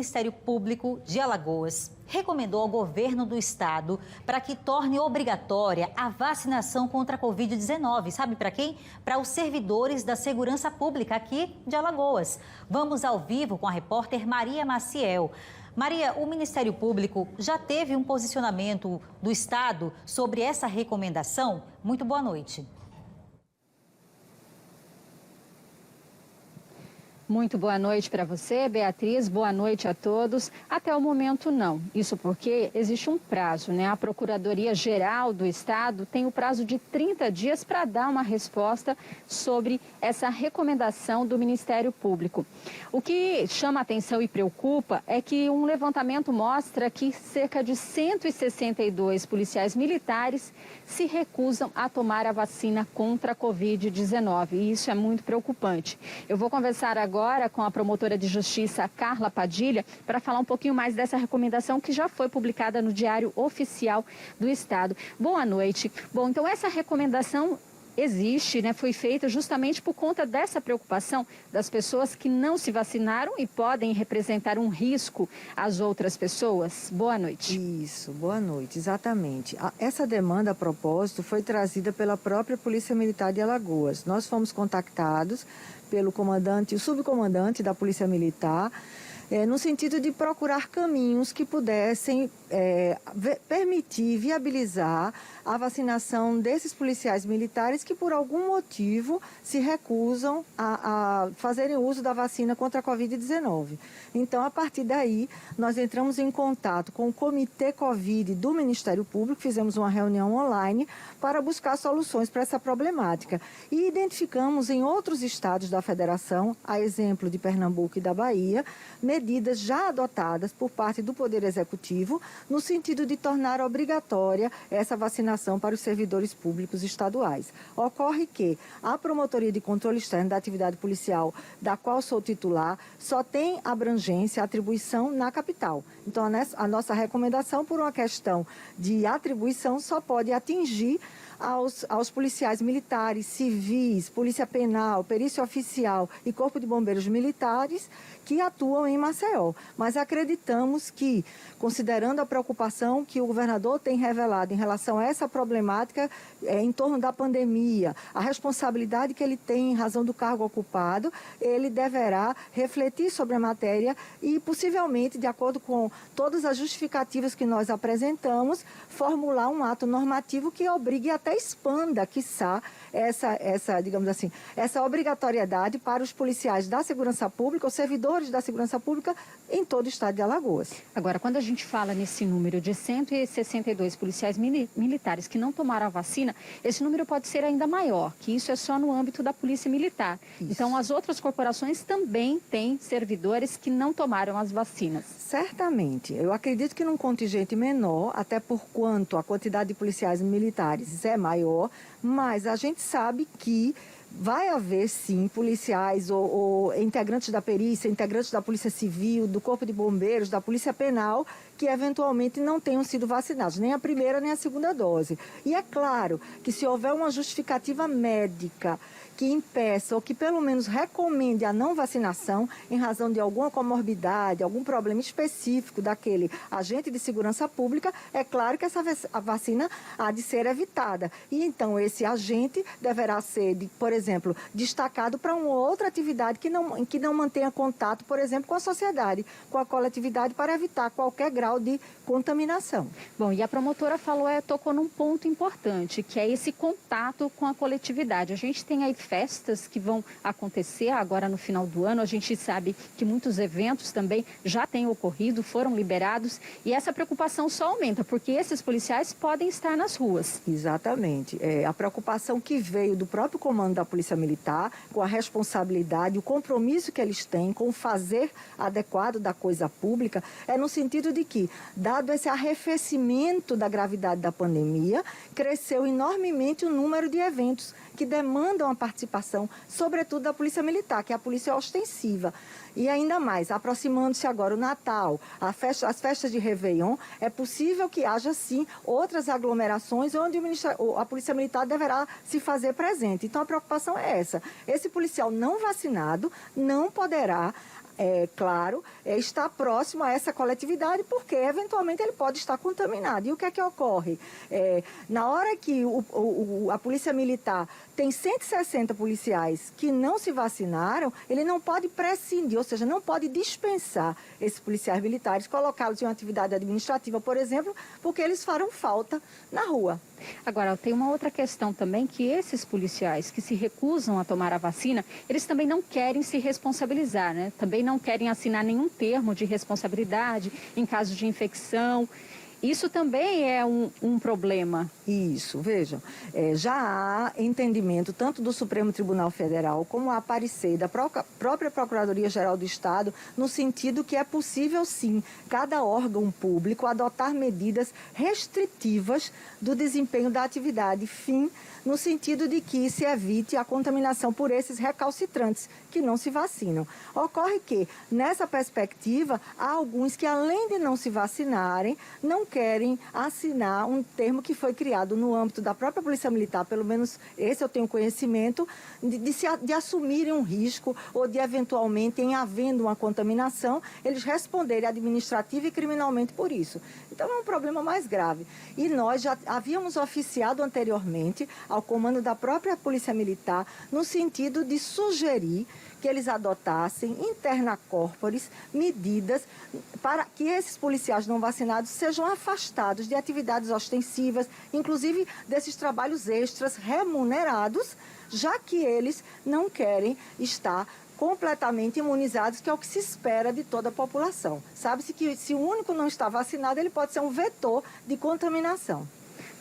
Ministério Público de Alagoas recomendou ao governo do estado para que torne obrigatória a vacinação contra a Covid-19. Sabe para quem? Para os servidores da segurança pública aqui de Alagoas. Vamos ao vivo com a repórter Maria Maciel. Maria, o Ministério Público já teve um posicionamento do estado sobre essa recomendação? Muito boa noite. Muito boa noite para você, Beatriz. Boa noite a todos. Até o momento, não. Isso porque existe um prazo, né? A Procuradoria-Geral do Estado tem o prazo de 30 dias para dar uma resposta sobre essa recomendação do Ministério Público. O que chama atenção e preocupa é que um levantamento mostra que cerca de 162 policiais militares se recusam a tomar a vacina contra a Covid-19. E isso é muito preocupante. Eu vou conversar agora com a promotora de justiça Carla Padilha para falar um pouquinho mais dessa recomendação que já foi publicada no Diário Oficial do Estado. Boa noite. Bom, então essa recomendação existe, né? Foi feita justamente por conta dessa preocupação das pessoas que não se vacinaram e podem representar um risco às outras pessoas. Boa noite. Isso, boa noite, exatamente. Essa demanda, a propósito, foi trazida pela própria Polícia Militar de Alagoas. Nós fomos contactados pelo comandante, o subcomandante da Polícia Militar, no sentido de procurar caminhos que pudessem permitir, viabilizar a vacinação desses policiais militares que, por algum motivo, se recusam a fazerem uso da vacina contra a Covid-19. Então, a partir daí, nós entramos em contato com o Comitê Covid do Ministério Público, fizemos uma reunião online para buscar soluções para essa problemática. E identificamos em outros estados da Federação, a exemplo de Pernambuco e da Bahia, medidas já adotadas por parte do Poder Executivo no sentido de tornar obrigatória essa vacinação para os servidores públicos estaduais. Ocorre que a Promotoria de Controle Externo da Atividade Policial, da qual sou titular, só tem abrangência, atribuição na capital. Então, a nossa recomendação, por uma questão de atribuição, só pode atingir aos policiais militares, civis, polícia penal, perícia oficial e corpo de bombeiros militares que atuam em Maceió. Mas acreditamos que, considerando a preocupação que o governador tem revelado em relação a essa problemática em torno da pandemia, a responsabilidade que ele tem em razão do cargo ocupado, ele deverá refletir sobre a matéria e, possivelmente, de acordo com todas as justificativas que nós apresentamos, formular um ato normativo que obrigue até expanda, quiçá, digamos assim, essa obrigatoriedade para os policiais da segurança pública, os servidores da segurança pública em todo o estado de Alagoas. Agora, quando a gente fala nesse número de 162 policiais militares que não tomaram a vacina, esse número pode ser ainda maior, que isso é só no âmbito da Polícia Militar. Isso. Então, as outras corporações também têm servidores que não tomaram as vacinas. Certamente. Eu acredito que num contingente menor, até por quanto a quantidade de policiais militares é maior, mas a gente sabe que vai haver, sim, policiais ou integrantes da perícia, integrantes da Polícia Civil, do Corpo de Bombeiros, da Polícia Penal, que eventualmente não tenham sido vacinados, nem a primeira nem a segunda dose. E é claro que se houver uma justificativa médica que impeça ou que pelo menos recomende a não vacinação em razão de alguma comorbidade, algum problema específico daquele agente de segurança pública, é claro que a vacina há de ser evitada. E então esse agente deverá ser, por exemplo, destacado para uma outra atividade que não mantenha contato, por exemplo, com a sociedade, com a coletividade, para evitar qualquer grau de contaminação. Bom, e a promotora tocou num ponto importante, que é esse contato com a coletividade. A gente tem aí festas que vão acontecer agora no final do ano. A gente sabe que muitos eventos também já têm ocorrido, foram liberados, e essa preocupação só aumenta, porque esses policiais podem estar nas ruas. Exatamente. A preocupação que veio do próprio comando da Polícia Militar, com a responsabilidade, o compromisso que eles têm com o fazer adequado da coisa pública, é no sentido de que, dado esse arrefecimento da gravidade da pandemia, cresceu enormemente o número de eventos que demandam a participação, sobretudo da Polícia Militar, que é a polícia ostensiva. E ainda mais, aproximando-se agora o Natal, as festas de Réveillon, é possível que haja, sim, outras aglomerações onde a Polícia Militar deverá se fazer presente. Então, a preocupação é essa. Esse policial não vacinado não poderá estar próximo a essa coletividade, porque eventualmente ele pode estar contaminado. E o que é que ocorre? Na hora que a Polícia Militar tem 160 policiais que não se vacinaram, ele não pode prescindir, ou seja, não pode dispensar esses policiais militares, colocá-los em uma atividade administrativa, por exemplo, porque eles farão falta na rua. Agora, tem uma outra questão também, que esses policiais que se recusam a tomar a vacina, eles também não querem se responsabilizar, né? Também não querem assinar nenhum termo de responsabilidade em caso de infecção. Isso também é um problema. Isso, vejam, já há entendimento tanto do Supremo Tribunal Federal como a parecer da própria Procuradoria-Geral do Estado, no sentido que é possível, sim, cada órgão público adotar medidas restritivas do desempenho da atividade, no sentido de que se evite a contaminação por esses recalcitrantes que não se vacinam. Ocorre que, nessa perspectiva, há alguns que, além de não se vacinarem, não querem assinar um termo que foi criado no âmbito da própria Polícia Militar, pelo menos esse eu tenho conhecimento, de assumirem um risco ou de, eventualmente, em havendo uma contaminação, eles responderem administrativa e criminalmente por isso. Então, é um problema mais grave. E nós já havíamos oficiado anteriormente ao comando da própria Polícia Militar, no sentido de sugerir que eles adotassem interna corporis medidas para que esses policiais não vacinados sejam afastados de atividades ostensivas, inclusive desses trabalhos extras remunerados, já que eles não querem estar completamente imunizados, que é o que se espera de toda a população. Sabe-se que se o único não está vacinado, ele pode ser um vetor de contaminação.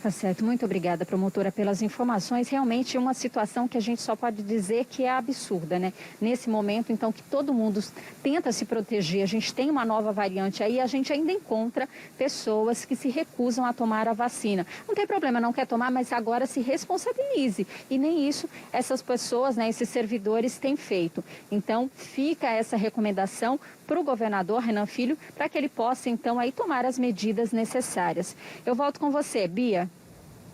Tá certo, muito obrigada, promotora, pelas informações. Realmente é uma situação que a gente só pode dizer que é absurda, né? Nesse momento, então, que todo mundo tenta se proteger, a gente tem uma nova variante aí, a gente ainda encontra pessoas que se recusam a tomar a vacina. Não tem problema, não quer tomar, mas agora se responsabilize. E nem isso essas pessoas, né, esses servidores têm feito. Então, fica essa recomendação para o governador Renan Filho, para que ele possa, então, aí tomar as medidas necessárias. Eu volto com você, Bia.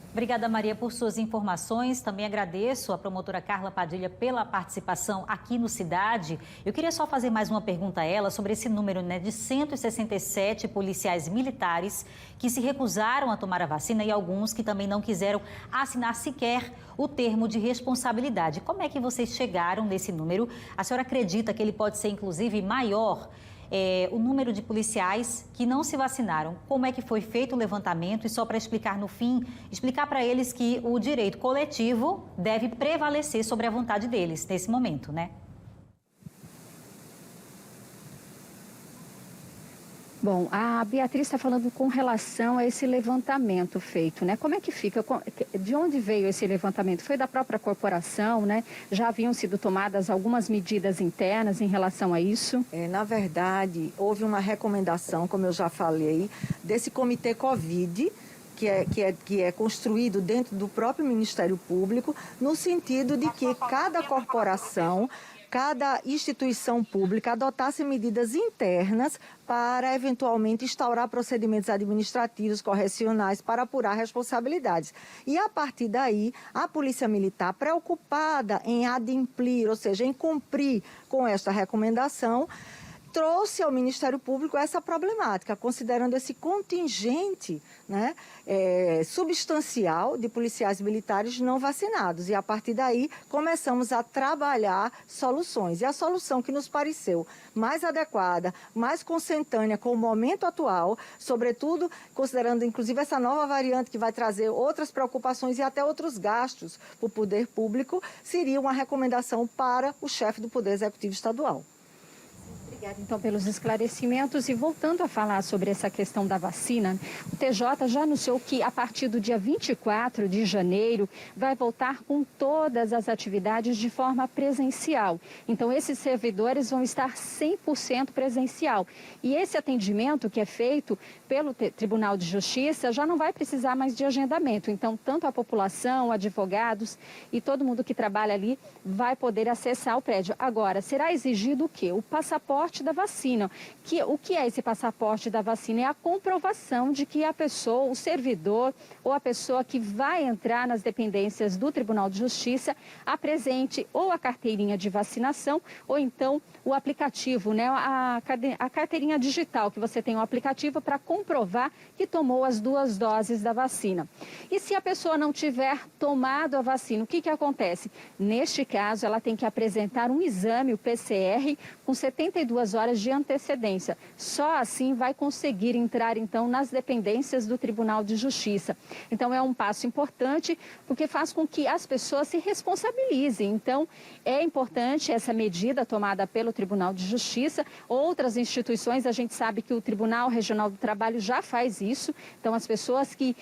Obrigada, Maria, por suas informações. Também agradeço a promotora Carla Padilha pela participação aqui no Cidade. Eu queria só fazer mais uma pergunta a ela sobre esse número, né, de 167 policiais militares que se recusaram a tomar a vacina e alguns que também não quiseram assinar sequer o termo de responsabilidade. Como é que vocês chegaram nesse número? A senhora acredita que ele pode ser, inclusive, maior? O número de policiais que não se vacinaram, como é que foi feito o levantamento e só para explicar no fim, explicar para eles que o direito coletivo deve prevalecer sobre a vontade deles nesse momento, né? Bom, a Beatriz está falando com relação a esse levantamento feito, né? Como é que fica? De onde veio esse levantamento? Foi da própria corporação, né? Já haviam sido tomadas algumas medidas internas em relação a isso? Na verdade, houve uma recomendação, como eu já falei, desse comitê Covid, que é construído dentro do próprio Ministério Público, no sentido de que cada corporação, cada instituição pública adotasse medidas internas para, eventualmente, instaurar procedimentos administrativos, correcionais, para apurar responsabilidades. E, a partir daí, a Polícia Militar, preocupada em adimplir, ou seja, em cumprir com esta recomendação, trouxe ao Ministério Público essa problemática, considerando esse contingente, né, substancial de policiais militares não vacinados. E, a partir daí, começamos a trabalhar soluções. E a solução que nos pareceu mais adequada, mais consentânea com o momento atual, sobretudo considerando, inclusive, essa nova variante que vai trazer outras preocupações e até outros gastos para o poder público, seria uma recomendação para o chefe do Poder Executivo Estadual. Obrigada, então, pelos esclarecimentos. E voltando a falar sobre essa questão da vacina, o TJ já anunciou que, a partir do dia 24 de janeiro, vai voltar com todas as atividades de forma presencial. Então, esses servidores vão estar 100% presencial. E esse atendimento que é feito pelo Tribunal de Justiça já não vai precisar mais de agendamento. Então, tanto a população, advogados e todo mundo que trabalha ali vai poder acessar o prédio. Agora, será exigido o quê? O passaporte passaporte da vacina. O que é esse passaporte da vacina? É a comprovação de que a pessoa, o servidor ou a pessoa que vai entrar nas dependências do Tribunal de Justiça apresente ou a carteirinha de vacinação ou então o aplicativo, né, a carteirinha digital, que você tem um aplicativo para comprovar que tomou as 2 doses da vacina. E se a pessoa não tiver tomado a vacina, o que acontece? Neste caso, ela tem que apresentar um exame, o PCR, com 72 horas de antecedência. Só assim vai conseguir entrar, então, nas dependências do Tribunal de Justiça. Então, é um passo importante, porque faz com que as pessoas se responsabilizem. Então, é importante essa medida tomada pelo Tribunal de Justiça. Outras instituições, a gente sabe que o Tribunal Regional do Trabalho já faz isso. Então, as pessoas que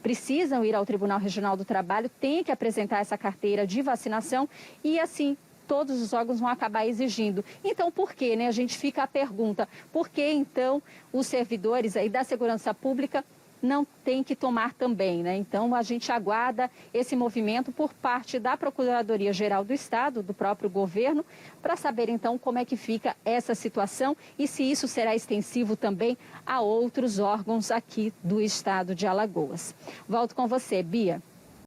precisam ir ao Tribunal Regional do Trabalho têm que apresentar essa carteira de vacinação e, assim, todos os órgãos vão acabar exigindo. Então, por quê, né? A gente fica a pergunta, por que, então, os servidores aí da segurança pública não tem que tomar também, né? Então, a gente aguarda esse movimento por parte da Procuradoria-Geral do Estado, do próprio governo, para saber, então, como é que fica essa situação e se isso será extensivo também a outros órgãos aqui do Estado de Alagoas. Volto com você, Bia.